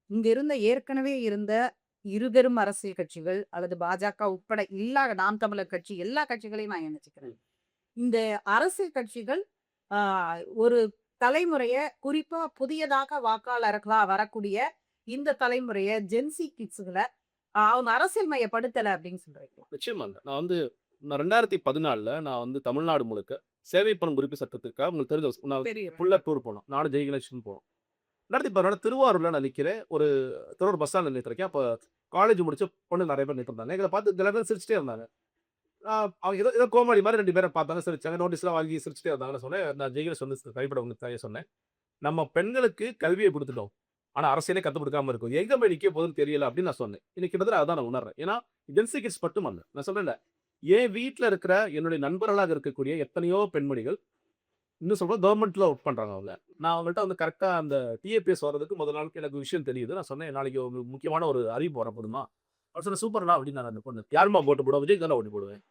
இங்க இருந்த ஏற்கனவே இருந்த இருபெரும் அரசியல் கட்சிகள் அல்லது பாஜக உட்பட எல்லா நாம் தமிழர் கட்சி எல்லா கட்சிகளையும் நான் இணைச்சுக்கிறேன். ம். இந்த அரசியல் கட்சிகள் ஆ ஒரு தலைமுறைய குறிப்பா புதியதாக வாக்காளர்களா வரக்கூடிய இந்த தலைமுறைய ஜென்சி கிட்ஸ்கள அவங்க அரசியல் மையப்படுத்தல அப்படின்னு சொல்றீங்க. நிச்சயமாங்க. நான் 2014ல நான் தமிழ்நாடு முழுக்க சேவை பணம் குறிப்பு சட்டத்துக்காக உங்களுக்கு தெரிஞ்ச நான் பெரிய ஃபுல்லா டூர் போனோம். நானும் ஜெய்கணேஷனும் போனோம். 2016 திருவாரூர்ல நான் நிக்கிறேன். திருவாரூர் பஸ் ஸ்டாண்ட்ல நின்னுட்டுருக்கேன். அப்ப காலேஜ் முடிச்ச பொண்ணுங்க நெறைய பேர் நின்னுட்டுருந்தாங்க. எங்கள பார்த்து எல்லாரும் சிரிச்சுட்டே இருந்தாங்க. அவங்க ஏதோ ஏதோ கோமாளி மாரி 2 பேர பார்த்தாங்க, சிரிச்சாங்க. நோட்டீஸ்லாம் வாங்கி சிரிச்சுட்டே இருந்தாங்கன்னு சொன்னேன். நான் ஜெய்கணேஷ் கைப்பட வந்து சொன்னேன். நம்ம பெண்களுக்கு கல்விய குடுத்துட்டோம். ஆனா அரசியலே கத்துக் குடுக்காம இருக்கோம். எங்க போய் நிக்க போதுன்னு தெரியல அப்படின்னு நான் சொன்னேன். இன்னைக்கு கிட்டத்தட்ட அதான் நான் உணர்றேன். ஏன்னா, ஜென்சி கிட்ஸ் மட்டும் அல்ல. நான் சொல்றேன்ல, என் வீட்ல இருக்கிற என்னுடைய நண்பர்களாக இருக்கக்கூடிய எத்தனையோ பெண்மணிகள், இன்னும் சொல்றேன் கவர்ன்மெண்ட்ல ஒர்க் பண்றாங்க அவங்க. நான் அவங்கள்ட்ட கரெக்ட்டா அந்த டிஏபிஎஸ் வர்றதுக்கு முதல் நாள் எனக்கு விஷயம் தெரியுது. நான் சொன்னேன், "நாளைக்கு ஒரு முக்கியமான ஒரு அறிவிப்பு வரப்போதுமா?" அவர் சொன்னார், "சூப்பர்ண்ணா" அப்படின்னாரு அந்த பொண்ணு. "யாரும்மா ஓட்டு போடுவா?" "விஜய்க்கு தான்டா ஓட்டு போடுவேன்."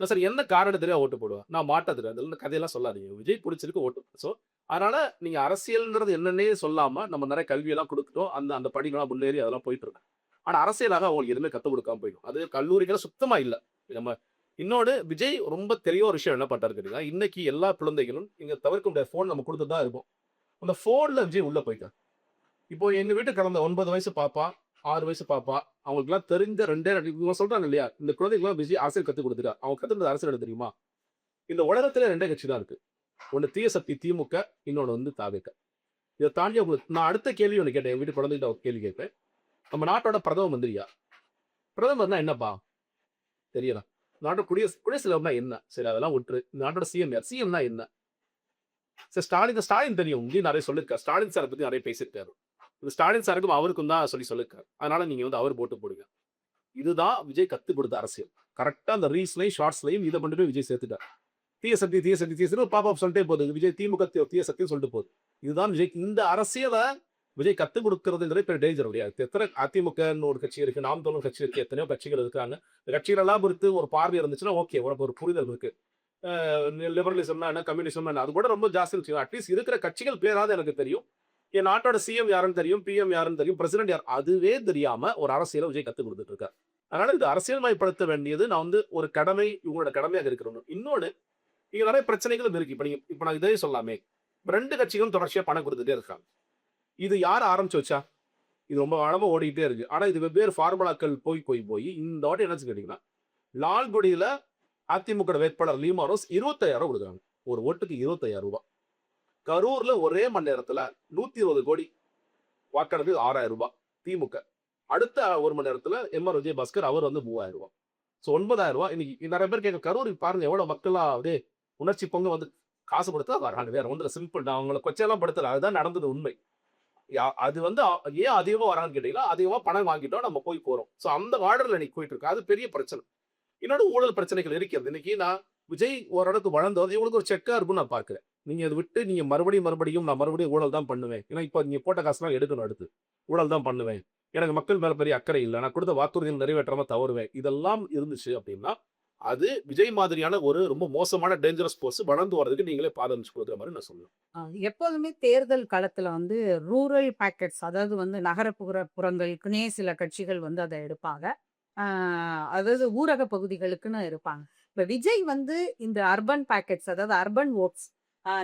இல்ல சார் என்ன காரணத்துக்காக ஓட்டு போடுவேன்? நான் மாட்ட தெரியாது. அதெல்லாம் கதையெல்லாம் சொல்லாதீங்க. விஜய் புடிச்சிருக்கு ஓட்டு. அதனால நீங்க அரசியல்ன்றது என்னன்னே சொல்லாம, நம்ம நெறைய கல்வியெல்லாம் குடுத்துட்டோம். அந்த அந்த படிலாம் முன்னேறி அதெல்லாம் போயிட்டு இருக்கு. ஆனா அரசியலாக அவங்களுக்கு எதுவுமே கத்துக் குடுக்காம போயிடும். அது கல்லூரிகள் சுத்தமா இல்ல. நம்ம இன்னொன்னு விஜய் ரொம்ப தெளிவா ஒரு விஷயம் என்ன பண்றாரு கேட்டீங்கன்னா, இன்னைக்கு எல்லா குழந்தைகளும் நீங்க தவிர்க்க முடியாத ஃபோன் நம்ம குடுத்துட்டு தான் இருக்கோம். அந்த ஃபோன்ல விஜய் உள்ள போயிட்டார். இப்போ எங்க வீட்டுக்கு கடந்த 9 வயசு பாப்பா, 6 வயசு பாப்பா, அவங்களுக்கெல்லாம் தெரிஞ்ச 2 இவங்க சொல்றாங்க இல்லையா? இந்த குழந்தைகளுக்கெல்லாம் விஜய் அரசியல் கத்துக் குடுத்துட்டார். அவங்க கத்துக்கிட்டது அரசியல் என்ன தெரியுமா? இந்த உலகத்திலே 2 கட்சி தான் இருக்கு. ஒண்ணு தீய சக்தி திமுக, இன்னொன்னு தாவேக. இத தாண்டி உங்களுக்கு நான் அடுத்த கேள்வி ஒண்ணு கேட்டேன். என் வீட்டு குழந்தைகிட்ட ஒரு கேள்வி கேட்பேன். நம்ம நாட்டோட பிரதம மந்திரி யார்? பிரதமர்னா என்னப்பா? தெரியல. நாட்டோட குடியரசுத் தலைவர்னா என்ன? சரி அதெல்லாம் விட்டுரு. இந்த நாட்டோட சிஎம் யார்? சிஎம்னா என்ன? சரி ஸ்டாலின் தெரியும். இங்கேயும் நெறைய சொல்லியிருக்காரு. ஸ்டாலின் சார பத்தி நெறைய பேசியிருக்காரு. இந்த ஸ்டாலின் சாருக்கும் அவருக்கும் தான் சொல்லியிருக்காரு. அதனால நீங்க அவர் ஓட்டு போடுங்க. இதுதான் விஜய் கத்துக் குடுத்த அரசியல். கரெக்ட்டா அந்த ரீல்ஸ்லயும், ஷார்ட்ஸ்லயும் இத கொண்டு போய் விஜய் சேர்த்துட்டார். தீய சக்தி, தீய சக்தி, தீய சக்தி பாப் அப் சொல்லிட்டே போகுது. விஜய் திமுக தீய சக்தின்னு சொல்லிட்டு போகுது. இதுதான் விஜய் இந்த அரசியல விஜய் கத்துக் குடுக்கிறதுங்கிறது பெரிய டேஞ்சர் இல்லையா? எத்தன அதிமுகன்னு ஒரு கட்சி இருக்கு. நாம் தமிழர் கட்சி இருக்கு. எத்தனையோ கட்சிகள் இருக்காங்க. இந்த கட்சிகள் எல்லாம் குறித்து ஒரு பார்வை இருந்துச்சுன்னா, ஓகே. உனக்கு ஒரு புரிதல் இருக்கு. லிபரலிசம்னா என்ன? கம்யூனிசம்னா என்ன? அது கூட ரொம்ப ஜாஸ்தின்னு வச்சுக்கோங்க. அட்லீஸ்ட் இருக்கிற கட்சிகள் பேராவது எனக்கு தெரியும். என் நாட்டோட சிஎம் யாருன்னு தெரியும். பிஎம் யாருன்னு தெரியும். பிரசிடென்ட் யார் அதுவே தெரியாம ஒரு அரசியல விஜய் கத்துக் குடுத்துட்டு இருக்கார். அதனால இது அரசியல்மயப்படுத்த வேண்டியது நான் ஒரு கடமை, இவங்களோட கடமையாக இருக்கிறோம். இன்னொன்னு இங்க நெறைய பிரச்சனைகளும் இருக்கு. இப்ப நான் இதே சொல்லாமே. 2 கட்சிகளும் தொடர்ச்சியா பணம் குடுத்துட்டே இருக்காங்க. இது யார் ஆரம்பிச்சு வச்சா? இது ரொம்ப காலமா ஓடிக்கிட்டே இருக்கு. ஆனா இது வெவ்வேறு ஃபார்முலாக்கள் போய் இந்த வாட்டி என்னாச்சு கேட்டீங்கன்னா, லால்குடியில அதிமுக வேட்பாளர் லீமா ரோஸ் ரூ. 25,000 குடுக்குறாங்க. ஒரு ஓட்டுக்கு ரூ. 25,000. கரூர்ல ஒரே மணி நேரத்துல 120 கோடி வாக்காளருக்கு ரூ. 6,000 திமுக. அடுத்த 1 மணி நேரத்துல எம்.ஆர். விஜயபாஸ்கர் அவர் ரூ. 3,000. ரூ. 9,000 இன்னைக்கு நெறைய பேர் கேட்க கரூர் பாருங்க எவ்வளவு மக்கள்லாம் அப்படியே உணர்ச்சி பொங்க காசு கொடுத்தா வராங்க. வேற ஒண்ணும் இல்ல சிம்பிள். நான் அவங்கள கொச்சையெல்லாம் படுத்தல. அதுதான் நடந்தது உண்மை. அது ஏன் அதிகமா வராங்கன்னு கேட்டீங்கன்னா, அதிகமா பணம் வாங்கிட்டோம் நம்ம போறோம். அந்த ஆர்டர்ல இன்னைக்கு போயிட்டு இருக்கு. அது பெரிய பிரச்சனை. இன்னொரு ஊழல் பிரச்சனைகள் இருக்கிறது. இன்னைக்கு நான் விஜய் ஓரளவுக்கு வளர்ந்தது இவங்களுக்கு ஒரு செக்கா இருக்கும்னு நான் பார்க்கிறேன். நீங்க அத விட்டு நீங்க மறுபடியும் நான் ஊழல் தான் பண்ணுவேன். ஏன்னா இப்ப நீங்க போட்ட காசுலாம் எடுக்கணும் அடுத்து. ஊழல் தான் பண்ணுவேன். எனக்கு மக்கள் மேல பெரிய அக்கறை இல்ல. நான் கொடுத்த வாக்குறுதிகள் நிறைவேற்றாம தவறுவேன். இதெல்லாம் இருந்துச்சு அப்படின்னா, அது விஜய் மாதிரியான ஒரு ரொம்ப மோசமான டேஞ்சரஸ் ஃபோர்ஸ் வளர்ந்து வரதுக்கு நீங்களே பாதம் குடுக்குற மாரி நான் சொல்லுவேன். எப்போதுமே தேர்தல் களத்துல ரூரல் பாக்கெட்ஸ் அதாவது நகரப்புற புறங்களுக்குன்னே சில கட்சிகள் அத எடுப்பாங்க. ஆ அதாவது ஊரக பகுதிகளுக்குன்னு இருப்பாங்க. இப்ப விஜய் இந்த அர்பன் பாக்கெட்ஸ் அதாவது அர்பன் வோட்ஸ்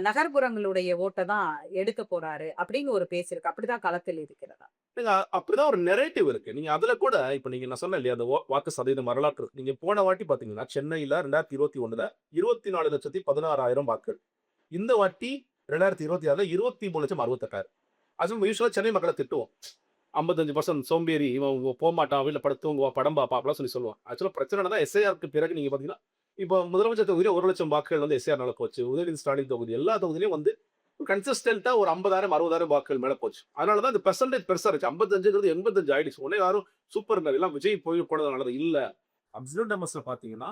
நகர்ப்புறங்களுடைய ஓட்ட தான் எடுக்க போறாரு அப்படின்னு ஒரு பேச்சு இருக்கு. அப்படிதான் களத்தில் இருக்கிறதா? நீங்க அப்படிதான் ஒரு நரேட்டிவ் இருக்கு. நீங்க அதுல கூட இப்ப நான் சொன்னேன் இல்லையா? அந்த வாக்கு சதவீதம் வரலாற்று. நீங்க போன வாட்டி பார்த்தீங்கன்னா, சென்னையில 2021ல 24,16,000 வாக்குகள். இந்த வாட்டி 2026ல 23,68,000. அதுவும் யூசுவலா சென்னை மக்கள திட்டுவோம். 55% சோம்பேறி, இவன் போமாட்டான், வீட்ல படுத்து தூங்குவான், படம் பார்ப்பான் அப்படிலாம் சொல்லுவான். ஆக்சுவலா பிரச்சனை என்னன்னா, எஸ்ஐஆர்க்கு பிறகு நீங்க பார்த்தீங்கன்னா, இப்போ முதலமைச்சர் தொகுதியில 1,00,000 வாக்குகள் எஸ்ஐஆர்னால போச்சு. உதயநிதி ஸ்டாலின் தொகுதி எல்லா தொகுதியிலும் கன்சிஸ்டன்ட்டா ஒரு 50,000, 60,000 வாக்குகள் மேல போச்சு. அதனால தான் இந்த பெர்சன்டேஜ் பெருசா இருந்துச்சு. 55ங்கிறது 85 ஆயிடுச்சு. உடனே யாரும் சூப்பர்ங்க எல்லாம் விஜய் போனதுனால தான். இல்ல. அப்சல்யூட் நம்பர்ஸ்ல பார்த்தீங்கன்னா,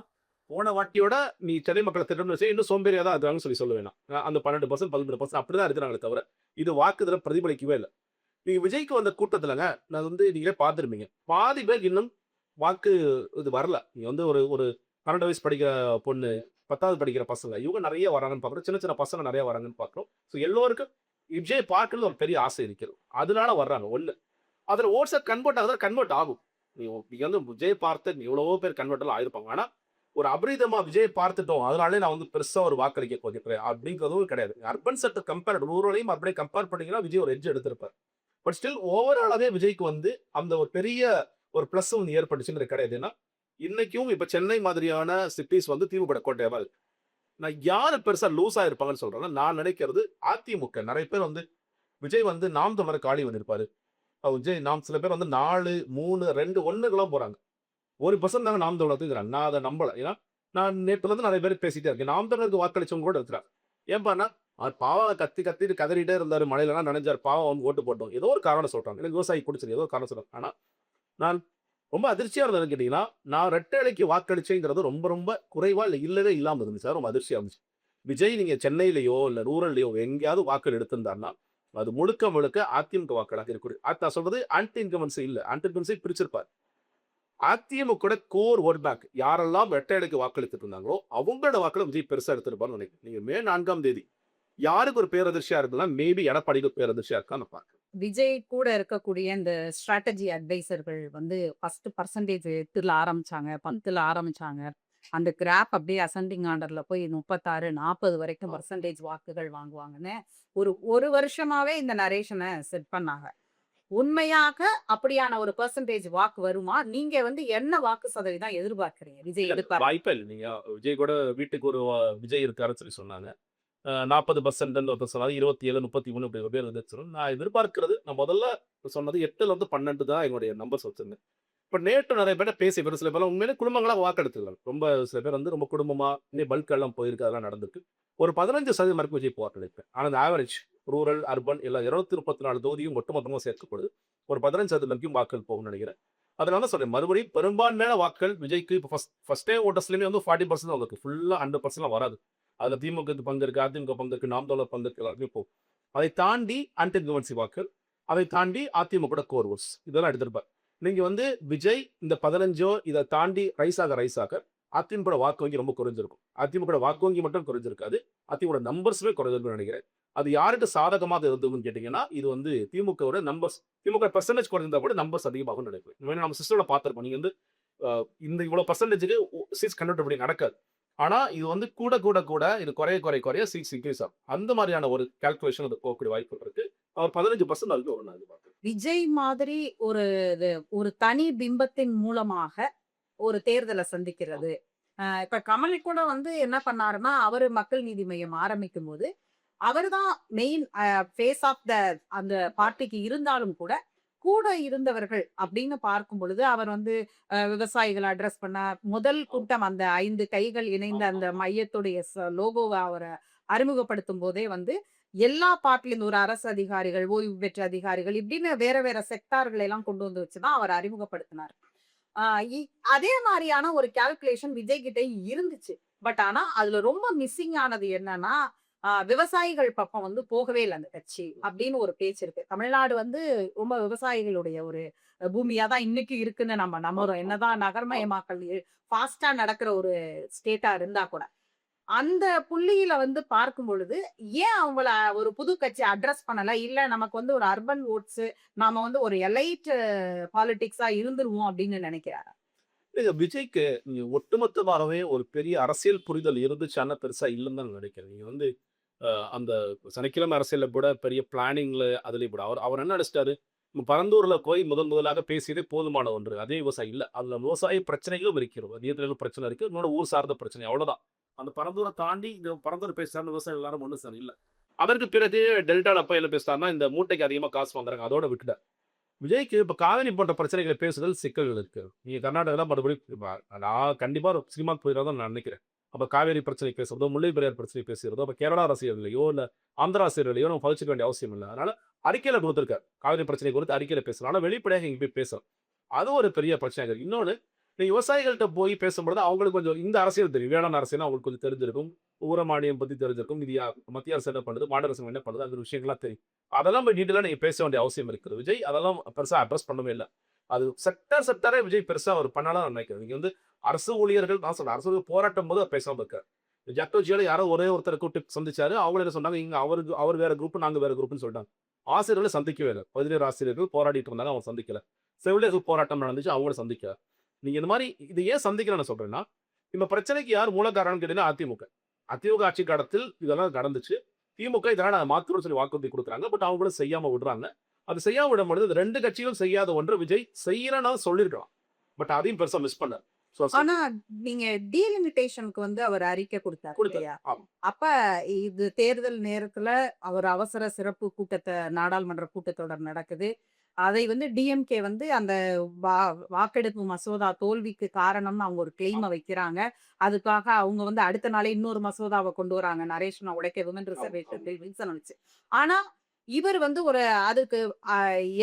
போன வாட்டியோட நீ சென்னை மக்கள திட்டம்னு வச்சு இன்னும் சோம்பேறியா தான் இருக்காங்கன்னு சொல்லுவேன் நான். அந்த 12%, 13% அப்படிதான் இருக்கிறாங்களே தவிர, இது வாக்குதுல பிரதிபலிக்கவே இல்ல. நீங்க விஜய்க்கு வந்த கூட்டத்துலங்க, நான் நீங்களே பார்த்திருப்பீங்க. பாதி பேர் இன்னும் வாக்கு இது வரல. நீங்க ஒரு ஒரு 12 வயசு படிக்கிற பொண்ணு, 10வது படிக்கிற பசங்க, இவங்க நெறைய வராங்கன்னு பார்க்கிறோம். சின்ன சின்ன பசங்க நெறைய வராங்கன்னு பார்க்கிறோம். எல்லோருக்கும் விஜய் பார்க்கணும்னு ஒரு பெரிய ஆசை இருக்கிறது. அதனால வர்றாங்க 1. அதுல ஓட்ஸா கன்வெர்ட் ஆகுதா கன்வெர்ட் ஆகும். நீங்க வந்து விஜய் பார்த்து எவ்வளவோ பேர் கன்வெர்ட் எல்லாம் ஆயிருப்பாங்க. ஆனா, ஒரு அபரிதமா விஜய் பார்த்துட்டோம். அதனாலயே நான் வந்து பெருசா ஒரு வாக்களிக்க போகிறேன் அப்படிங்கிறதும் கிடையாது. அர்பன் செட் கம்பேர் ரூரலையும் அப்படியே கம்பேர் பண்ணீங்கன்னா, விஜய் ஒரு எட்ஜ் எடுத்திருப்பார். பட் ஸ்டில் ஓவராலாவே விஜய்க்கு வந்து அந்த ஒரு பெரிய ஒரு பிளஸ் வந்து ஏற்பட்டுச்சுங்கிறது கிடையாது. ஏன்னா, இன்னைக்கும் இப்ப சென்னை மாதிரியான சிட்டீஸ் வந்து திமுக கோட்டையா தான் இருக்கு. நான் யாரு பெருசா லூஸா இருப்பாங்கன்னு சொல்றேன்னா, நான் நினைக்கிறது அதிமுக. நெறைய பேர் வந்து விஜய் வந்து நாம் தமிழருக்கு ஆழி வந்திருப்பாரு. விஜய் நாம் சில பேர் வந்து 4, 3, 2, 1க்குலாம் போறாங்க. 1% தாங்க நாம் தமிழருக்குங்கிறாங்க. நான் அத நம்பல. ஏன்னா, நான் நேத்துலருந்து நெறைய பேர் பேசிட்டே இருக்கேன். நாம் தமிழருக்கு வாக்களிச்சவங்க கூட இருக்கிறாங்க. ஏன்ப்பான்னா, அவர் பாவம் கத்தி கத்திட்டு கதறிட்டே இருந்தாரு. மழையிலலாம் நனைஞ்சாரு. பாவம் அவனுக்கு ஓட்டு போட்டோம். ஏதோ ஒரு காரணம் சொல்றாங்க. எனக்கு விவசாயி புடிச்சது. ஏதோ ஒரு காரணம் சொல்றாங்க. ஆனா, நான் ரொம்ப அதிர்ச்சியா இருந்ததுன்னு கேட்டீங்கன்னா, நான் ரெட்டலைக்கு வாக்களிச்சேங்கிறது ரொம்ப ரொம்ப குறைவா இல்ல இல்லவே இல்லாம இருந்துச்சு. அது ரொம்ப அதிர்ச்சியா இருந்துச்சு. விஜய் நீங்க சென்னையிலயோ, இல்ல ரூரல்லயோ எங்கேயாவது வாக்குகள் எடுத்திருந்தார்ன்னா, அது முழுக்க முழுக்க அதிமுக வாக்குகளாக இருக்கக்கூடிய நான் சொல்றது ஆன்டி இன்கம்பன்சி இல்ல. ஆன்டி இன்கம்பன்சி பிரிச்சிருப்பார். அதிமுக கோர் வோட் பேங்க் யாரெல்லாம் ரெட்டையலைக்கு வாக்களித்துட்டு இருந்தாங்களோ, அவங்களோட வாக்குல விஜய் பெருசா எடுத்திருப்பார்ன்னு நினைக்கிறேன். நீங்க மே 4ஆம் தேதி யாருக்கு ஒரு பேரதிர்ச்சியா இருக்குன்னா, மேபி எடப்பாடிக்கு பேரதிர்ச்சியா இருக்கான்னு நான் பார்க்கிறேன். விஜய் கூட இருக்கக்கூடிய இந்த ஸ்ட்ராட்டஜி அட்வைசர்கள் வந்து ஃபர்ஸ்ட் பர்சன்டேஜ் 8ல ஆரம்பிச்சாங்க, 10ல ஆரம்பிச்சாங்க. அந்த கிராப் அப்படியே அசெண்டிங் ஆர்டர்ல போய் 36, 40 வரைக்கும் பர்சன்டேஜ் வாக்குகள் வாங்குவாங்கன்னு ஒரு வருஷமாவே இந்த நரேஷன செட் பண்ணாங்க. உண்மையாக அப்படியான ஒரு பெர்சன்டேஜ் வாக்கு வருமா? நீங்க வந்து என்ன வாக்கு சதவீதம் எதிர்பார்க்கிறீங்க? விஜய் இல்ல எடுப்பார். வாய்ப்பே இல்ல. நீங்க விஜய் கூட வீட்டுக்கு ஒரு விஜய் இருக்காருன்னு சொல்லி சொன்னாங்க. 40% ஒருத்தர் சொன்னாரு. 27, 33 இப்படி பேர் வந்துச்சு. நான் எதிர்பார்க்கிறது நான் முதல்ல சொன்னது 8ல இருந்து 12 தான் என்னுடைய நம்பர்ஸ் வச்சிருந்தேன். இப்ப நேற்று நெறைய பேர்ட்ட பேசி ஒரு சில பேர்லாம் உண்மையிலே குடும்பங்களா வாக்கெடுத்துருக்காங்க. ரொம்ப சில பேர் வந்து ரொம்ப குடும்பமா இன்னும் பல்க் எல்லாம் போயிருக்கு. அதெல்லாம் நடந்திருக்கு. ஒரு 15% வரைக்கும் விஜய் வாக்களிப்பேன். ஆனா அந்த ஆவரேஜ் ரூரல், அர்பன் எல்லாம் 234 தொகுதியும் ஒட்டுமொத்தமா சேர்க்கப்படுது. ஒரு 15% வரைக்கும் வாக்குகள் போகும்னு நினைக்கிறேன். அதனால தான் சொல்றேன். மறுபடியும் பெரும்பான்மையான வாக்குகள் விஜய்க்கு இப்ப ஃபர்ஸ்ட் டைம் வோட்டர்ஸ்லயுமே வந்து 40% தான் வந்திருக்கு. ஃபுல்லா 100% வராது. அதுல திமுகவுக்கு பங்கு இருக்கு, அதிமுக பங்கு இருக்கு, நாம் தமிழர் பங்கு இருக்கு, எல்லாருமே போகும். அதை தாண்டி ஆன்டி இன்கம்பன்சி வாக்குகள், அதை தாண்டி அதிமுக கோர் ஓட்ஸ் இதெல்லாம் எடுத்திருப்பார். நீங்க வந்து விஜய் இந்த 15 இத தாண்டி ரைஸ் ஆக அதிமுக வாக்கு வங்கி ரொம்ப குறைஞ்சிருக்கும். அதிமுக வாக்கு வங்கி மட்டும் குறைஞ்சிருக்காது. அதிமுக நம்பர்ஸுமே குறைஞ்சிருக்கும்னு நினைக்கிறேன். அது யாருக்கு சாதகமாக இருந்ததுன்னு கேட்டீங்கன்னா, இது வந்து திமுகவோட நம்பர்ஸ் திமுக பெர்சன்டேஜ் குறைந்தா கூட நம்பர்ஸ் அதிகமாகும்னு நினைக்கிறேன். இனிமே நம்ம சிஸ்டம்ல பார்த்திருப்போம். நீங்க வந்து இந்த இவ்வளவு பெர்சன்டேஜ்க்கு சீட்ஸ் கன்வெர்ட் அப்படி நடக்காது. ஆனா, இது வந்து கூட இது குறைய சீட்ஸ் இன்கிரீஸ் ஆகும். அந்த மாதிரியான ஒரு கால்குலேஷன் அது போகக்கூடிய வாய்ப்பு இருக்கு. அவர் 15% அதுக்கு வரும் நான் எதிர்பார்க்கிறேன். விஜய் மாதிரி ஒரு ஒரு தனி பிம்பத்தின் மூலமாக ஒரு தேர்தல சந்திக்கிறது. இப்ப கமல் கூட வந்து என்ன பண்ணாருன்னா, அவரு மக்கள் நீதி மய்யம் ஆரம்பிக்கும்போது, அவர்தான் மெயின் ஃபேஸ் ஆஃப் அந்த பார்ட்டிக்கு இருந்தாலும் கூட இருந்தவர்கள் அப்படின்னு பார்க்கும் பொழுது, அவர் வந்து விவசாயிகள அட்ரஸ் பண்ணார். முதல் கூட்டம் அந்த 5 கைகள் இணைந்த அந்த மையத்துடைய லோகோவ அவர அறிமுகப்படுத்தும் போதே வந்து, எல்லா பார்ட்லயும் ஒரு அரசு அதிகாரிகள், ஓய்வு பெற்ற அதிகாரிகள் இப்படின்னு வேற வேற செக்டார்கள் எல்லாம் கொண்டு வந்து வச்சு தான் அவர் அறிமுகப்படுத்தினார். ஆ இ அதே மாரியான ஒரு கால்குலேஷன் விஜய் கிட்டயும் இருந்துச்சு. பட் ஆனா, அதுல ரொம்ப மிஸ்ஸிங் ஆனது என்னன்னா, விவசாயிகள் பக்கம் வந்து போகவே இல்ல அந்த கட்சி. அப்படின்னு ஒரு பேச்சு இருக்கு. தமிழ்நாடு வந்து ரொம்ப விவசாயிகளுடைய ஒரு பூமியா தான் இன்னைக்கும் இருக்குன்னு நம்ம நம்புறோம். என்னதான் நகர்மயமாக்கல் ஃபாஸ்ட்டா நடக்கிற ஒரு ஸ்டேட்டா இருந்தா கூட. அந்த புள்ளியில வந்து பார்க்கும் பொழுது, ஏன் அவங்கள ஒரு புது கட்சி அட்ரஸ் பண்ணல? இல்ல நமக்கு வந்து ஒரு அர்பன் வோட்ஸ் நாம வந்து ஒரு எலைட் பாலிடிக்ஸா இருந்துருவோம் அப்படின்னு நினைக்கிறாரா? இல்ல விஜய்க்கு நீங்க ஒட்டுமொத்தமாகவே ஒரு பெரிய அரசியல் புரிதல் இருந்துச்சான்னா பெருசா இல்லன்னு தான் நினைக்கிறேன். நீங்க வந்து அந்த சனிக்கிழமை அரசியல்ல கூட பெரிய பிளானிங்ல அதுலயும் கூட அவர் அவர் என்ன நினைச்சிட்டாரு, பரந்தூர்ல போய் முதலாக பேசியதே போதுமான ஒன்று. அதே விவசாயி இல்ல. அதுல விவசாய பிரச்சனைகளும் இருக்கிறது. நீர்நிலை பிரச்சனை இருக்கு. இன்னொன்னு ஊர் சார்ந்த பிரச்சனை அவ்வளவுதான். அந்த பரந்தூர தாண்டி இங்க பரந்தூர் பேசுறாருன்னு விவசாயிகள் எல்லாரும் ஒண்ணு சார் இல்ல. அதற்கு பிறகு டெல்டால அப்ப என்ன பேசுறாருன்னா, இந்த மூட்டைக்கு அதிகமா காசு வாங்குறாங்க. அதோட விட்டுட்டார். விஜய்க்கு இப்ப காவிரி போன்ற பிரச்சனைகளை பேசுதல் சிக்கல்கள் இருக்கு. நீங்க கர்நாடகால மறுபடியும் நான் கண்டிப்பா ஒரு சினிமாக்கு போயிடாதான் நான் நினைக்கிறேன். அப்ப காவேரி பிரச்சனை பேசுறதோ, முல்லை பெரியார் பிரச்சனை பேசுறதோ, அப்ப கேரளா அரசியல்லையோ, இல்ல ஆந்திரா அரசியல்லையோ நம்ம பதிச்சுக்க வேண்டிய அவசியம் இல்ல. அதனால அறிக்கையில குடுத்திருக்காரு. காவிரி பிரச்சனை குறித்து அறிக்கையில பேசலாம். ஆனா வெளிப்படையாக இங்க போய் பேசலாம். அது ஒரு பெரிய பிரச்சனையா இருக்கு. இன்னொன்னு நீங்க விவசாயிகள்ட்ட போய் பேசும்பொழுது அவங்களுக்கு கொஞ்சம் இந்த அரசியல் தெரியும். வேளாண் அரசியல் அவங்களுக்கு கொஞ்சம் தெரிஞ்சிருக்கும். ஊரமானியம் பத்தி தெரிஞ்சிருக்கும். இது மத்திய அரசு என்ன பண்ணுது, மாநில அரசு என்ன பண்ணுது, அந்த விஷயங்கள்லாம் தெரியும். அதெல்லாம் போய் டீட்டெயிலா நீங்க பேச வேண்டிய அவசியம் இருக்குது. விஜய் அதெல்லாம் பெருசா அட்ரஸ் பண்ணவே இல்ல. அது செக்டாரே விஜய் பெருசா அவர் பண்ணலாம் நான் நினைக்கிறேன். நீங்க வந்து அரசு ஊழியர்கள் நான் சொல்றேன். அரசு ஊழியர் போராட்டம் போது அவர் பேசாம இருக்காரு. ஜக்டோஜியால யாரோ ஒரே ஒருத்தரை கூப்பிட்டு சந்திச்சாரு. அவங்க என்ன சொன்னாங்க, இங்க அவர் வேற குரூப், நாங்க வேற குரூப்னு சொல்லிட்டாங்க. ஆசிரியர்களை சந்திக்கவே இல்லை. 17 ஆசிரியர்கள் போராடிட்டு இருந்தாங்க, அவங்க சந்திக்கல. செவிலியர்கள் போராட்டம் நடந்துச்சு, அவங்கள சந்திக்கல. நீங்க இந்த மாரி இது ஏன் சந்திக்கலன்னு நான் சொல்றேன்னா, இந்த பிரச்சனைக்கு யார் மூல காரணம்னு கேட்டீங்கன்னா அதிமுக. அதிமுக ஆட்சி காலத்தில் இதெல்லாம் நடந்துச்சு. திமுக இதெல்லாம் நான் மாத்துறோம்னு சொல்லி வாக்குறுதி குடுக்குறாங்க. பட் அவங்க கூட செய்யாம விடுறாங்க. அது செய்யாம விடும்பொழுது, இந்த 2 கட்சிகளும் செய்யாத ஒன்றை விஜய் செய்யறேன்னா சொல்லியிருக்கலாம். பட் அதையும் பெருசா மிஸ் பண்ணாரு. சோ ஆனா, நீங்க டீலிமிட்டேஷனுக்கு வந்து அவர் அறிக்கை குடுத்தாரு குடுத்தாரு. இல்லையா? ஆமா. அப்ப இது தேர்தல் நேரத்துல அவர் அவசர சிறப்பு நாடாளுமன்ற கூட்டத்தொடர் நடக்குது. அதை வந்து டிஎம்கே வந்து அந்த வா வாக்கெடுப்பு மசோதா தோல்விக்கு காரணம்னு அவங்க ஒரு கிளைம வைக்கிறாங்க. அதுக்காக அவங்க வந்து அடுத்த நாளே இன்னொரு மசோதாவ கொண்டு வராங்க. நரேஷன உடைக்க விமன் ஆமா, ரிசர்வேஷன் ஆமா. ரீசன் வச்சு. ஆனா, இவர் வந்து ஒரு அதுக்கு அ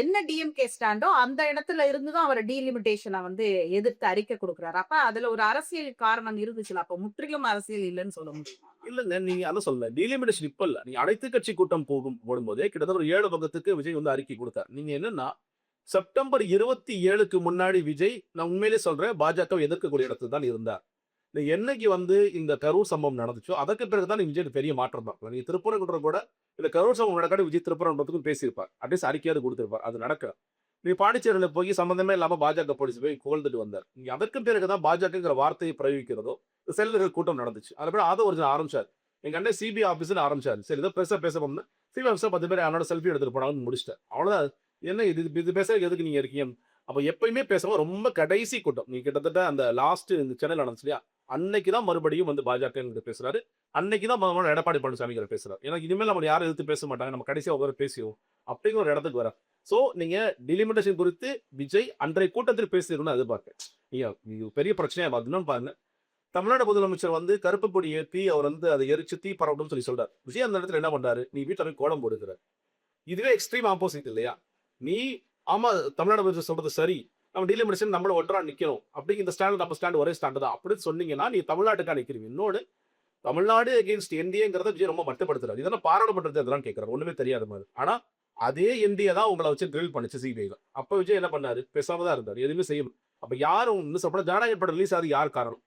என்ன டிஎம்கே ஸ்டாண்டோ அந்த இடத்துல இருந்து தான் அவர் டீலிமிட்டேஷன வந்து எதிர்த்து அறிக்கை குடுக்குறாரு. அப்ப அதுல ஒரு அரசியல் காரணம் இருந்துச்சுல்ல. அப்ப முற்றிலும் அரசியல் இல்லன்னு சொல்ல முடியுமா? இல்லங்க. நீங்க அதான் சொல்லல. டீலிமிட்டேஷன் இப்ப இல்ல. நீங்க அனைத்து கட்சி கூட்டம் போடும்போதே கிட்டத்தட்ட ஒரு 7 பக்கத்துக்கு விஜய் வந்து அறிக்கை குடுத்தார். நீங்க என்னன்னா, செப்டம்பர் 27க்கு முன்னாடி விஜய் நான் உண்மையிலேயே சொல்றேன், பாஜகவை எதிர்க்கக்கூடிய இடத்துல தான் இருந்தார். இந்த என்னைக்கு வந்து இந்த கரூர் சம்பவம் நடந்துச்சோ, அதற்கு பிறகு தான் விஜய் பெரிய மாற்றம் தான். நீங்க திருப்பரங்குன்றம் கூட இந்த கரூர் சம்பவம் நடக்காட்டி விஜய் திருப்பரங்குன்றத்துக்கும் பேசியிருப்பார். அட்லீஸ்ட் அறிக்கையாவது குடுத்திருப்பார். அது நடக்கல. நீங்க பாண்டிச்சேரியில போய் சம்பந்தமே இல்லாம பாஜக போலீஸ் போய் புகழ்ந்துட்டு வந்தார். நீங்க அதற்கு பிறகு தான் பாஜகங்கிற வார்த்தையை பிரயோகிக்கிறதோ, செல்வர்கள் கூட்டம் நடந்துச்சு. அதுக்கப்புறம் ஒரிஜினல் ஆரம்பிச்சாரு. எங்க அண்ணன் சிபிஐ ஆபீஸ்ன்னு ஆரம்பிச்சாரு. சரி ஏதோ பெருசா பேச போனா சிபிஐ ஆபீஸ்ல 10 பேர் என்னோட செல்ஃபி எடுத்துட்டு போனாங்கன்னு முடிச்சுட்டார். அவ்வளவுதான். என்ன இது இது பேசுறதுக்கு எதுக்கு நீங்க இருக்கீங்க? அப்ப எப்பயுமே பேசும்போது ரொம்ப கடைசி கூட்டம். நீங்க கிட்டத்தட்ட அந்த லாஸ்ட் இந்த சென்னையில நடந்துச்சு இல்லையா? அன்னைக்கு தான் மறுபடியும் வந்து பாஜக பேசுறாரு. அன்னைக்கு தான் எடப்பாடி பழனிசாமி பேசுறாரு. ஏன்னா இனிமேல் நம்ம யாரும் எதிர்த்து பேச மாட்டாங்க. நம்ம கடைசியா ஒரு பேசிடுவோம். அப்படிங்கிற ஒரு இடத்துக்கு வர. சோ நீங்க டிலிமிட்டேஷன் குறித்து விஜய் அன்றைய கூட்டத்தில் பேசியிருக்கணும்னு எதிர்பார்க்கிறேன். இது பெரிய பிரச்சனையா இன்னொன்னு பாருங்க. தமிழ்நாடு முதலமைச்சர் வந்து கருப்பு கொடி ஏத்தி அவர் வந்து அதை எரிச்சு தீ பரவட்டும்னு சொல்லி சொல்றாரு. விஜய் அந்த இடத்துல என்ன பண்றாரு? நீ வீட்டுல போய் கோலம் போடுகிறார். இதுவே எக்ஸ்ட்ரீம் ஆப்போசிட் இல்லையா? நீ ஆமா தமிழ்நாடு முதலமைச்சர் சொல்றது சரி. நம்ம டீலிமிட்டேஷன் நம்மள ஒன்றா நிக்கணும். அப்படிங்கிற இந்த ஸ்டாண்ட் நம்ம ஸ்டாண்ட் ஒரே ஸ்டாண்ட் தான். அப்படின்னு சொன்னீங்கன்னா நீ தமிழ்நாட்டுக்கா நிக்கிறீங்க. இன்னொன்னு தமிழ்நாடு அகைன்ஸ்ட் என்டிஏங்கிறத விஜய் ரொம்ப மட்டுப்படுத்துறாரு. இதெல்லாம் பாராளுமன்றத்தை அதெல்லாம் கேட்கறாரு. ஒண்ணுமே தெரியாத மாதிரி. ஆனா அதே என்டிஏ தான் உங்களை வச்சு ட்ரில் பண்ணுச்சு சிபிஐல. அப்ப விஜய் என்ன பண்ணாரு? பேசாம தான் இருந்தாரு. எதுவுமே செய்ய அப்ப யாரும் இன்னும் சொல்ல ஜனநாயக படம் ரிலீஸ் ஆகுது யார் காரணம்?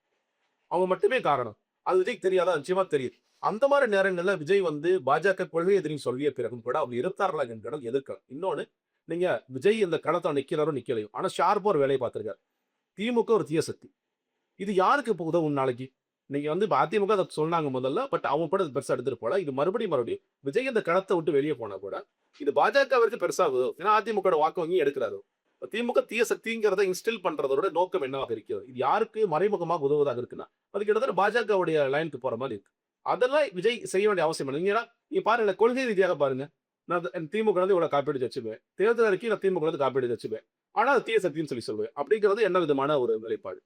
அவங்க மட்டுமே காரணம். அது விஜய்க்கு தெரியாதா? நிச்சயமா தெரியுது. அந்த மாதிரி நேரங்கள்ல விஜய் வந்து பாஜக கொள்கை எதிரின்னு சொல்லிய பிறகும் கூட அவங்க இருத்தார்களா என்ற எதிர்க்கலாம். இன்னொன்னு நீங்க விஜய் இந்த களத்துல நிக்கிறாரோ நிக்கலையோ, ஆனா ஷார்ப்பா ஒரு வேலையை பார்த்திருக்காரு. திமுக ஒரு தீய சக்தி. இது யாருக்கு இப்போ உதவும் நாளைக்கு? நீங்க வந்து அதிமுக அதை சொன்னாங்க முதல்ல. பட் அவங்க கூட பெருசா எடுத்துட்டு போல. இது மறுபடியும் விஜய் இந்த களத்தை விட்டு வெளியே போனா கூட இது பாஜகவிற்கு பெருசா உதவும். ஏன்னா அதிமுக வாக்கு வங்கி எடுக்கிறாரு. திமுக தீய சக்திங்கிறத இன்ஸ்டில் பண்றதோட நோக்கம் என்னவாக இருக்கிறது? இது யாருக்கு மறைமுகமாக உதவுவதாக இருக்குன்னா, அது கிட்டத்தட்ட பாஜகவுடைய லைனுக்கு போற மாதிரி இருக்கு. அதெல்லாம் விஜய் செய்ய வேண்டிய அவசியம் இல்லை. நீங்க பாருங்க கொள்கை ரீதியாக பாருங்க. நான் திமுக வந்து இவ்வளவு காப்பீடு வச்சுப்பேன். தேர்தல் அறிக்கை நான் திமுக வந்து காப்பீடு வச்சுப்பேன். ஆனா அது தீய சக்தின்னு சொல்லி சொல்லுவேன். அப்படிங்கிறது என்ன விதமான ஒரு நிலைப்பாடு?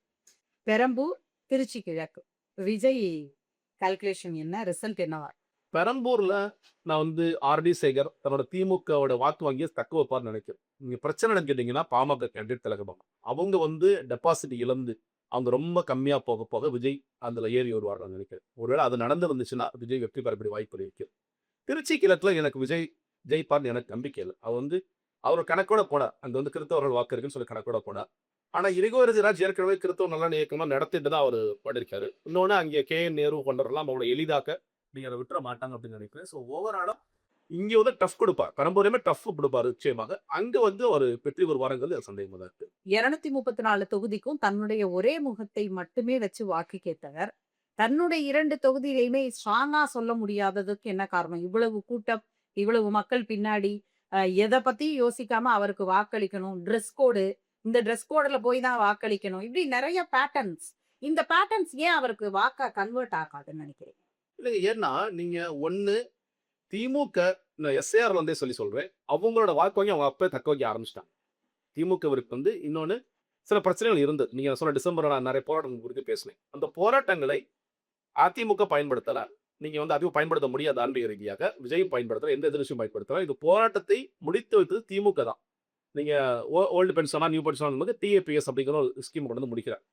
பெரம்பூர், திருச்சி கிழக்கு. விஜய் கால்குலேஷன் என்ன? ரிசல்ட் என்னவா? பெரம்பூர்ல நான் வந்து ஆர்.டி. சேகர் தன்னோட திமுகவோட வாக்கு வங்கியை தக்க வைப்பார்னு நினைக்கிறேன். நீங்க பிரச்சனை கேட்டீங்கன்னா பாமக கேண்டிடேட் திலகபாமா. அவங்க வந்து டெபாசிட் இழந்து அவங்க ரொம்ப கம்மியா போக போக விஜய் அதுல ஏறி வருவார்கள் நினைக்கிறேன். ஒருவேளை அது நடந்துருந்துச்சுன்னா விஜய் வெற்றி பெறக்கூடிய வாய்ப்பு இருக்கு. திருச்சி கிழக்குல எனக்கு விஜய் ஜெயிப்பார்னு எனக்கு நம்பிக்கை இல்லை. அவர் வந்து அவர் கணக்கோட போனார். அங்க வந்து கிறிஸ்தவர்கள் வாக்கு இருக்குன்னு சொல்லி கணக்கோட போனார். ஆனா இரிகோராஜ் ஏற்கனவே கிறிஸ்தவ நல்ல இயக்கமா நடத்திட்டு தான் அவர் பண்ணிருக்காரு. இன்னொன்னு அங்கே கே.என். நேரு கொண்டவரெல்லாம் அவங்கள எளிதாக்க நீங்க அதை விட்டுற மாட்டாங்க அப்படின்னு நினைக்கிறேன். ஸோ ஓவராலா இங்க வந்து டஃப் கொடுப்பார். பெரம்பூரையுமே டஃப் கொடுப்பாரு நிச்சயமாக. அங்க வந்து ஒரு வெற்றி வருவாருங்கிறது சந்தேகமா தான் இருக்கு. 234 தொகுதிக்கும் தன்னுடைய ஒரே முகத்தை மட்டுமே வச்சு வாக்கு கேட்டவர். தன்னுடைய 2 தொகுதியிலையுமே ஸ்ட்ராங்கா சொல்ல முடியாததுக்கு என்ன காரணம்? இவ்வளவு கூட்டம், இவ்வளவு மக்கள் பின்னாடி எத பத்தியும் யோசிக்காம அவருக்கு வாக்களிக்கணும். டிரெஸ் கோடு, இந்த டிரெஸ் கோடுல போய் தான் வாக்களிக்கணும். இப்படி நெறைய பேட்டர்ன்ஸ். இந்த பேட்டர்ன்ஸ் ஏன் அவருக்கு வாக்கா கன்வெர்ட் ஆகாதுன்னு நினைக்கிறீங்க? இல்லைங்க. ஏன்னா நீங்க ஒண்ணு திமுக எஸ்.ஏ.ஆர் வந்தே சொல்லி சொல்றேன். அவங்களோட வாக்கு வங்கி அவங்க அப்பவே தக்க வைக்க ஆரம்பிச்சிட்டாங்க. திமுகவிற்கு வந்து இன்னொன்னு சில பிரச்சனைகள் இருந்தது. நீங்க சொன்ன டிசம்பர்ல நான் நிறைய போராட்டங்கள் குறித்து பேசினேன். அந்த போராட்டங்களை அதிமுக பயன்படுத்தல. நீங்க வந்து அதிகம் பயன்படுத்த முடியாது ஆன்மீக ரீதியாக. விஜய் பயன்படுத்தல. எந்த எதிர்க்கட்சியும் பயன்படுத்தல. இது போராட்டத்தை முடித்து வைத்தது திமுக தான். நீங்க ஓல்டு பென்ஷனா, நியூ பென்ஷனா டிஏபிஎஸ் அப்படிங்கிற ஒரு ஸ்கீம் கொண்டு வந்து முடிக்கிறார்.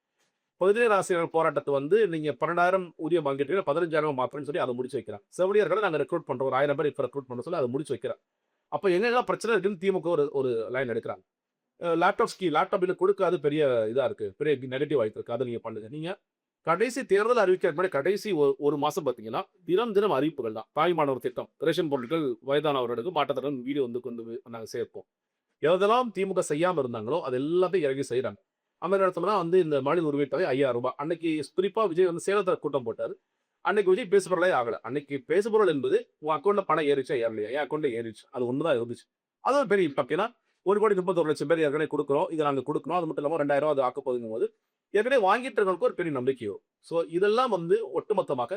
17 ஆசிரியர்கள் போராட்டத்தை வந்து நீங்க 12,000 ஊதியம் வாங்கிட்டு 15,000 மாத்திரம்னு சொல்லி அதை முடிச்சு வைக்கிறார். செவிலியர்களை நாங்க ரெக்ரூட் பண்றோம். ஒரு 1000 பேர் இப்ப ரெக்ரூட் பண்ண சொல்லி அதை முடிச்சு வைக்கிறார். அப்ப எங்கெல்லாம் பிரச்சனை இருக்குன்னு திமுக ஒரு லைன் எடுக்கிறாங்க. லேப்டாப் பில் கொடுக்காது பெரிய இதா இருக்கு. பெரிய நெகட்டிவ் ஆயிட்டு இருக்கு. அதை நீங்க பண்ணுங்க. நீங்க கடைசி தேர்தல் அறிவிக்கிறதுக்கு முன்னாடி கடைசி ஒரு மாசம் பார்த்தீங்கன்னா, தினம் தினம் அறிவிப்புகள் தான். தாய்மானவர் திட்டம், ரேஷன் பொருட்கள் வயதானவர்களுக்கு மாற்றுத்திறன் வீடு வந்து கொண்டு போய் நாங்க சேர்ப்போம். எதெல்லாம் திமுக செய்யாம இருந்தாங்களோ, அது எல்லாத்தையும் இறங்கி செய்றாங்க. அந்த நேரத்துல தான் வந்து இந்த மாநில உரிமை தொகை ரூ. 5000. அன்னைக்கு குறிப்பா விஜய் வந்து சேலத்துல கூட்டம் போட்டாரு. அன்னைக்கு விஜய் பேசுபொருளே ஆகல. அன்னைக்கு பேசுபொருள் என்பது, உன் அக்கவுண்ட்ல பணம் ஏறிச்சா ஏறலையா? என் அக்கவுண்ட்ல ஏறிச்சு. அது ஒண்ணு தான் இருந்துச்சு. அது ஒரு பெரிய இம்பாக்ட். ஏன்னா, 1,31,00,000 பேர் ஏற்கனவே குடுக்குறோம். இத நாங்க குடுக்கணும். அது மட்டும் இல்லாம ரூ. 2,000 அது ஆக்கப் போகுதுங்கும்போது, ஏற்கனவே வாங்கிட்டு இருக்கவங்களுக்கு ஒரு பெரிய நம்பிக்கை வரும். ஸோ இதெல்லாம் வந்து ஒட்டுமொத்தமாக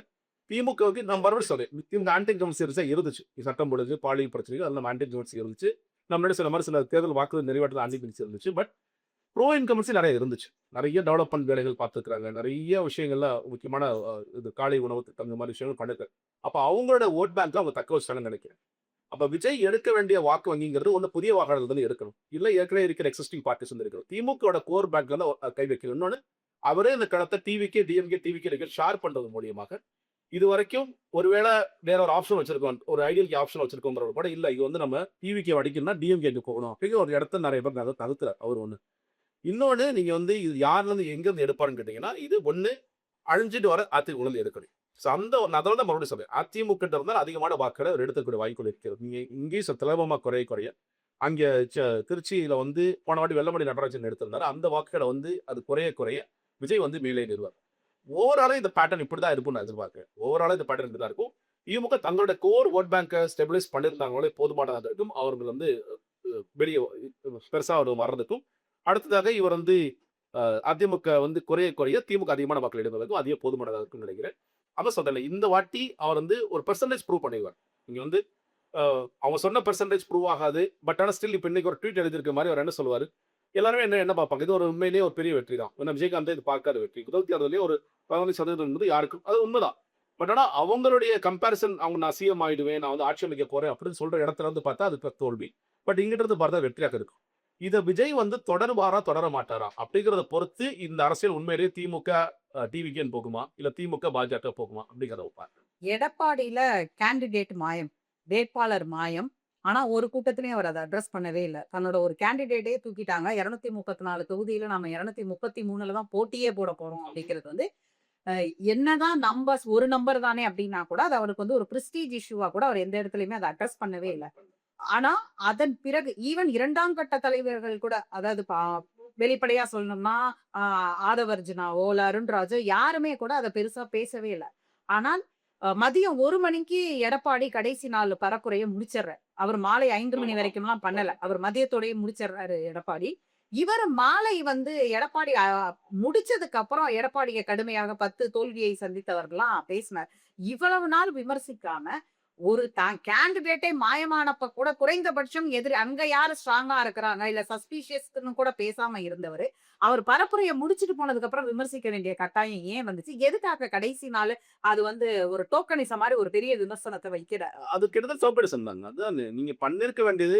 திமுகவுக்கு நான் மறுபடியும் சொல்றேன். திமுக ஆன்டி இன்கம்பன்சி இருந்துச்சு. சட்டம் ஒழுங்கு, பாலியல் பிரச்சனைகள் அதெல்லாம் ஆன்டி இன்கம்பன்சி இருந்துச்சு. நம்மளோட சில மாரி சில தேர்தல் வாக்குறுதி நிறைவேற்றல் ஆன்டி இன்கம்பன்சி இருந்துச்சு. பட் ப்ரோ இன்கம்பன்சி நெறைய இருந்துச்சு. நெறைய டெவலப்மென்ட் வேலைகள் பார்த்துருக்காங்க. நெறைய விஷயங்கள்ல முக்கியமான இது காலை உணவு திட்டம் இந்த மாரி விஷயங்கள் பண்ணிருக்காங்க. அப்ப அவங்களோட வோட் பேங்க்க அவங்க தக்க வச்சுட்டாங்கன்னு நெனைக்கிறேன். அப்ப விஜய் எடுக்க வேண்டிய வாக்கு வங்கிங்கிறது ஒண்ணு புதிய வாக்காளர்கள் வந்து எடுக்கணும். இல்ல ஏற்கனவே இருக்கிற எக்ஸிஸ்டிங் பார்ட்டிஸ் வந்து எடுக்கணும். திமுகவோட கோர் பேங்க்ல தான் கை வைக்கணும். இன்னொன்னு அவரே இந்த களத்த டிவிகே, டிஎம்கே, டிவிகே ஷேர் பண்றது மூலியமாக இதுவரைக்கும் ஒருவேள வேற ஒரு ஆப்ஷன் வச்சிருக்கோம். ஒரு ஐடியல்கே ஆப்ஷன் வச்சிருக்கோம்ங்கிறது கூட இல்ல. இது வந்து நம்ம டிவிகே அடிக்கணும்னா டிஎம்கேக்கு போகணும். அப்படிங்கிற ஒரு இடத்த நெறைய பேர் தகுத்துறாரு அவர் ஒண்ணு. இன்னொன்னு நீங்க வந்து இது யார்லருந்து எங்கருந்து எடுப்பாருன்னு கேட்டீங்கன்னா, இது ஒண்ணு அழிஞ்சிட்டு வர அதிமுகலருந்து எடுக்கணும். ஸோ அந்த அதனால தான் மறுபடியும் சொல்றேன். அதிமுகட்ட இருந்தா அதிகமான வாக்குகள அவர் எடுத்துக்கூடிய வாய்ப்புகள் இருக்கிறது. நீங்க இங்கேயும் சுலபமா குறைய அங்க திருச்சியில வந்து போன வாட்டி வெல்லமண்டி நடராஜன் எடுத்திருந்தாரு. அந்த வாக்குகள வந்து அது குறைய விஜய் வந்து மேலேறிருவார். ஓவராலா இந்த பேட்டர்ன் இப்படிதான் இருக்கும்னு நான் எதிர்பார்க்கிறேன். ஓவராலா இந்த பேட்டர்ன் இப்படிதான் இருக்கும். திமுக தங்களோட கோர் வோட் பேங்க ஸ்டெபிலைஸ் பண்ணியிருந்தாங்களே போதுமானதாக இருக்கும். அவர்கள் வந்து வெளிய பெருசா ஒரு வர்றதுக்கும், அடுத்ததாக இவர் வந்து அதிமுக வந்து குறைய திமுக அதிகமான வாக்குகள் எடுப்பதற்கும் அதிக போதுமானதா இருக்கும்னு நினைக்கிறேன். அதான் சொல்றேன்ல, இந்த வாட்டி அவர் வந்து ஒரு பெர்சன்டேஜ் ப்ரூவ் பண்ணிருவார். நீங்க வந்து அவங்க சொன்ன பெர்சன்டேஜ் ப்ரூவ் ஆகாது. பட் ஆனா ஸ்டில் இப்ப இன்னைக்கு ஒரு ட்வீட் எழுதியிருக்க மாரி அவர் என்ன சொல்லுவாரு? எல்லாருமே என்ன பார்ப்பாங்க? இது ஒரு உண்மையிலேயே ஒரு பெரிய வெற்றி தான். ஏன்னா விஜயகாந்த் இது பார்க்காத வெற்றி. 26லயே ஒரு 15% என்பது யாருக்கும் அது உண்மைதான். பட் ஆனா அவங்களுடைய கம்பேரிசன் அவங்க நான் சிஎம் ஆயிடுவேன், நான் வந்து ஆட்சி அமைக்க போறேன் அப்படின்னு சொல்ற இடத்துல இருந்து பார்த்தா அது தோல்வி. பட் இங்கிட்ட இருந்து பார்த்தா வெற்றியாக இருக்கும். இத விஜய் வந்து தொடருவாரா, தொடர மாட்டாரா? அப்படிங்கிறத பொறுத்து இந்த அரசியல் உண்மையிலேயே திமுக டிவிகேன்னு போகுமா? இல்ல திமுக பாஜக போகுமா? அப்படிங்கிறத பார்ப்பேன். எடப்பாடியில கேண்டிடேட் மாயம். வேட்பாளர் மாயம். ஆனா, ஒரு கூட்டத்திலயும் அவர் அத அட்ரஸ் பண்ணவே இல்ல. தன்னோட ஒரு கேண்டிடேட்டே தூக்கிட்டாங்க. 234 தொகுதியில நாம 233ல தான் போட்டியே போட போறோம் அப்படிங்கிறது வந்து, அ என்னதான் நம்பர்ஸ் ஒரு நம்பர் தானே அப்படின்னா கூட, அது அவருக்கு வந்து ஒரு பிரெஸ்டீஜ் இஷ்யூவா கூட அவர் எந்த இடத்துலயுமே அத அட்ரஸ் பண்ணவே இல்ல. ஆனா, அதன் பிறகு ஈவன் 2ஆம் கட்ட தலைவர்கள் கூட, அதாவது வெளிப்படையா சொல்லணும்னா, ஆ ஆதவ அர்ஜுனாவோ, இல்ல அருண்ராஜோ யாருமே கூட அத பெருசா பேசவே இல்ல. ஆனால் மதியம் 1 மணிக்கு எடப்பாடி கடைசி நாள் பரப்புரைய முடிச்சிடுறாரு. அவர் மாலை 5 மணி வரைக்கும்லாம் பண்ணல. அவர் மதியத்தோடயே முடிச்சிடுறாரு எடப்பாடி. இவரு மாலை வந்து எடப்பாடி முடிச்சதுக்கு அப்புறம் எடப்பாடிய கடுமையாக 10 தோல்வியை சந்தித்தவர்லாம் பேசினார். இவ்வளவு நாள் விமர்சிக்காம, ஒரு கேண்டிடேட்டே மாயமானப்ப கூட குறைந்தபட்சம் அங்க யாரு ஸ்ட்ராங்கா இருக்கிறாங்க, இல்ல சஸ்பீஷியஸ்ன்னு கூட பேசாம இருந்தவரு, அவர் பரப்புரைய முடிச்சுட்டு போனதுக்கு அப்புறம் விமர்சிக்க வேண்டிய கட்டாயம் ஏன் வந்துச்சு? எதுக்காக கடைசி நாளு அது வந்து ஒரு டோக்கனிசம் மாரி ஒரு பெரிய விமர்சனத்த வைக்கிறார்? அது கிட்டத்தட்ட சோம்பேறித்தனம் தாங்க. அதான் நீங்க பண்ணியிருக்க வேண்டியது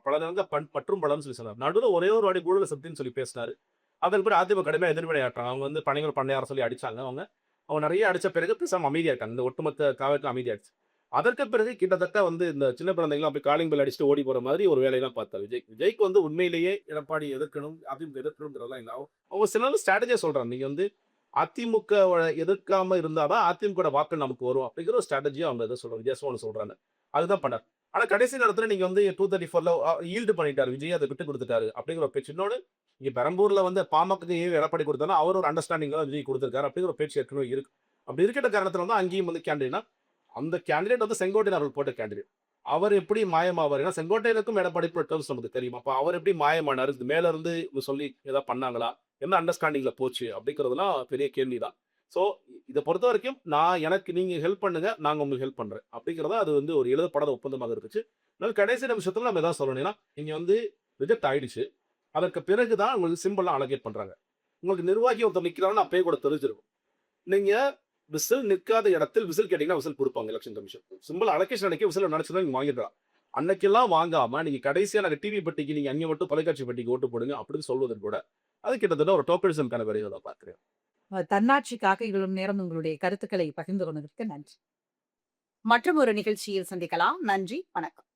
பல நேரங்கள்ல பற்றும் பலம்னு சொல்லி சொன்னார். நடுவுல ஒரே ஒரு வாட்டி ஊழல் சக்தின்னு சொல்லி பேசினாரு. அதன் பிறகு அதிமுக கடுமையா எதிர்வினையாற்றாங்க. அவங்க வந்து பனைகள் பண்ணையார சொல்லி அடிச்சாங்க அவங்க. அவங்க நெறைய அடிச்ச பிறகு பேசாம அமைதியாயிட்டாங்க. இந்த ஒட்டுமொத்த காவல்துறை அமைதியாயிடுச்சு. அதற்கு பிறகு கிட்டத்தட்ட வந்து இந்த சின்ன குழந்தைங்கலாம் அப்படியே காலிங் பெல் அடிச்சுட்டு ஓடி போற மாதிரி ஒரு வேலையெல்லாம் பார்த்தார் விஜய். விஜய்க்கு வந்து உண்மையிலேயே எடப்பாடி எதிர்க்கணும், அதிமுக எதிர்க்கணும்ங்கிறதெல்லாம் இல்ல. அவங்க சில நேரம் ஸ்ட்ராட்டஜியா சொல்றாங்க. நீங்க வந்து அதிமுகவ எதிர்க்காம இருந்தா தான் அதிமுகவோட வாக்கு நமக்கு வரும் அப்படிங்கிற ஒரு ஸ்ட்ராட்டஜியா அவங்க இத சொல்றாங்க. வித்தியாசமா சொல்றாங்க. அதுதான் பண்ணாரு. ஆனா கடைசி நேரத்துல நீங்க வந்து 234ல ஈல்டு பண்ணிட்டாரு விஜய். அத விட்டு குடுத்துட்டாரு அப்படிங்கிற ஒரு பேச்சு. இன்னொன்னு இங்க பெரம்பூர்ல வந்து பாமகக்கு ஏன் எடப்பாடி குடுத்தாருன்னா, அவர் ஒரு அண்டர்ஸ்டாண்டிங்ல தான் விஜய் குடுத்திருக்காரு அப்படிங்கிற ஒரு பேச்சு ஏற்கனவே இருக்கு. அப்படி இருக்கிற காரணத்துல தான் அங்கேயும் வந்து கேண்டிடேட்னா, அந்த கேண்டிடேட் வந்து செங்கோட்டையன் அவர்கள் போட்ட கேண்டிடேட். அவர் எப்படி மாயமாவாரு? ஏன்னா செங்கோட்டையனுக்கும் எடப்பாடிக்கும் டெர்ம்ஸ் நமக்கு தெரியும். அப்ப அவர் எப்படி மாயமானாரு? மேல இருந்து சொல்லி ஏதாவது பண்ணாங்களா? என்ன அண்டர்ஸ்டாண்டிங்ல போச்சு? அப்படிங்கிறதெல்லாம் பெரிய கேள்வி தான். ஸோ இத பொறுத்தவரைக்கும் எனக்கு நீங்க ஹெல்ப் பண்ணுங்க. நாங்க உங்களுக்கு ஹெல்ப் பண்றேன். அப்படிங்கிறத அது வந்து ஒரு எழுதப்படாத ஒப்பந்தமாக இருந்துச்சு. அதனால கடைசி நிமிஷத்துல நம்ம எதாவது சொல்லணும்னா, இங்க வந்து ரிஜெக்ட் ஆயிடுச்சு. அதற்கு பிறகு தான் உங்களுக்கு சிம்பல்லாம் அலோகேட் பண்றாங்க. உங்களுக்கு நிர்வாகி ஒருத்தர் நிக்கிறாருன்னு அப்பயே கூட தெரிஞ்சிருக்கும். நீங்க விசில் நிற்காத இடத்தில் விசில் கேட்டீங்கன்னா விசில் குடுப்பாங்க எலக்ஷன் கமிஷன். சிம்பிள் அலோகேஷன் அன்னைக்கு விசில் நினைச்சதா நீங்க வாங்கிடலாம். அன்னைக்கெல்லாம் வாங்காம நீங்க கடைசியா நாங்க டிவி பெட்டிக்கு நீங்க அங்க மட்டும் தொலைக்காட்சி பெட்டிக்கு ஓட்டு போடுங்க அப்படின்னு சொல்வதன் கூட, அது கிட்டத்தட்ட ஒரு டோக்கனிசம்க்கான வேலைய தான் பார்க்கிறேன். தன்னாட்சிக்காக இவ்வளவு நேரம் உங்களுடைய கருத்துக்களை பகிர்ந்து கொண்டதற்கு நன்றி. மற்றும் ஒரு நிகழ்ச்சியில் சந்திக்கலாம். நன்றி, வணக்கம்.